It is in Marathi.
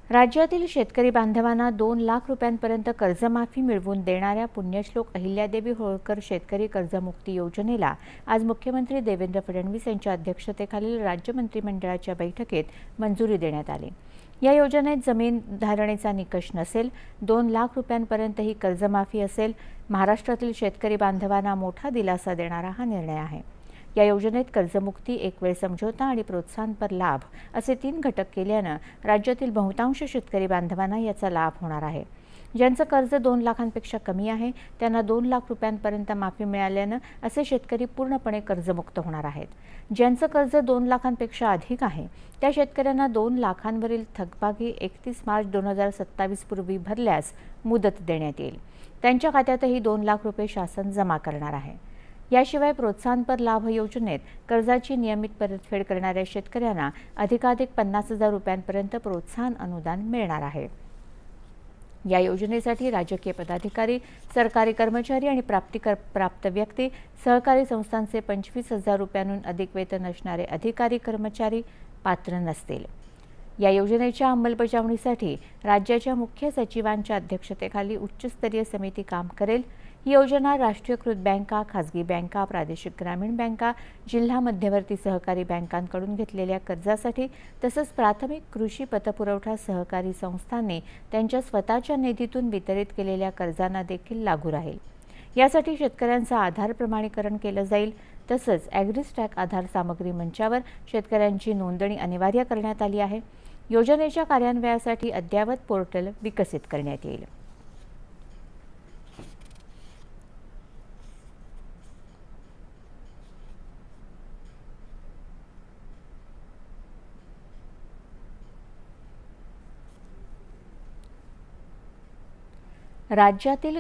राज्यातील शेतकरी बांधवांना 2 लाख रुपयांपर्यंत कर्जमाफी मिळवून देणाऱ्या पुण्यश्लोक अहिल्यादेवी होळकर शेतकरी कर्जमुक्ती योजनेला आज मुख्यमंत्री देवेंद्र फडणवीस यांच्या अध्यक्षतेखालील राज्य मंत्रिमंडळाच्या बैठकीत मंजुरी देण्यात आली। या योजनेत जमीन धारणेचा निकष नसेल, 2 लाख रुपयांपर्यंत ही कर्जमाफी असेल। महाराष्ट्रातील शेतकरी बांधवांना मोठा दिलासा देणारा हा निर्णय आहे। या योजनेत कर्जमुक्ती, एक वेळ समझोता आणि प्रोत्साहनपर लाभ असे 3 घटक केल्यानं राज्यातील बहुतांश शेतकरी बांधवांना याचा लाभ होणार आहे। ज्यांचं कर्ज 2 लाखांपेक्षा कमी आहे त्यांना 2 लाख रुपयांपर्यंत माफी मिळाल्यानं असे शेतकरी पूर्णपणे कर्जमुक्त होणार आहेत। ज्यांचं कर्ज 2 लाखांपेक्षा अधिक आहे त्या शेतकऱ्यांना 2 लाखांवरील थकबाकी 31 मार्च 2027 पूर्वी भरल्यास मुदत देण्यात येईल। त्यांच्या खात्यातही 2 लाख रुपये शासन जमा करणार आहे। याशिवाय प्रोत्साहनपर लाभ योजनेत कर्जाची नियमित परतफेड करणाऱ्या शेतकऱ्यांना अधिकाधिक 50,000 रुपयांपर्यंत प्रोत्साहन अनुदान मिळणार आहे। या योजनेसाठी राजकीय पदाधिकारी, सरकारी कर्मचारी आणि प्राप्त व्यक्ती, सहकारी संस्थांचे 25,000 रुपयांहून अधिक वेतन असणारे अधिकारी कर्मचारी पात्र नसतील। या योजनेच्या अंमलबजावणीसाठी राज्याच्या मुख्य सचिवांच्या अध्यक्षतेखाली उच्चस्तरीय समिती काम करेल। ही योजना राष्ट्रीयकृत बँका, खासगी बँका, प्रादेशिक ग्रामीण बँका, जिल्हा मध्यवर्ती सहकारी बँकांकडून घेतलेल्या कर्जासाठी तसंच प्राथमिक कृषी पतपुरवठा सहकारी संस्थांनी त्यांच्या स्वतःच्या निधीतून वितरित केलेल्या कर्जांना देखील लागू राहील। यासाठी शेतकऱ्यांचं आधार प्रमाणीकरण केलं जाईल। तसंच ॲग्रीस्टॅक आधार सामग्री मंचावर शेतकऱ्यांची नोंदणी अनिवार्य करण्यात आली आहे। योजनेच्या कार्यान्वयासाठी अद्ययावत पोर्टल विकसित करण्यात येईल। राज्यातील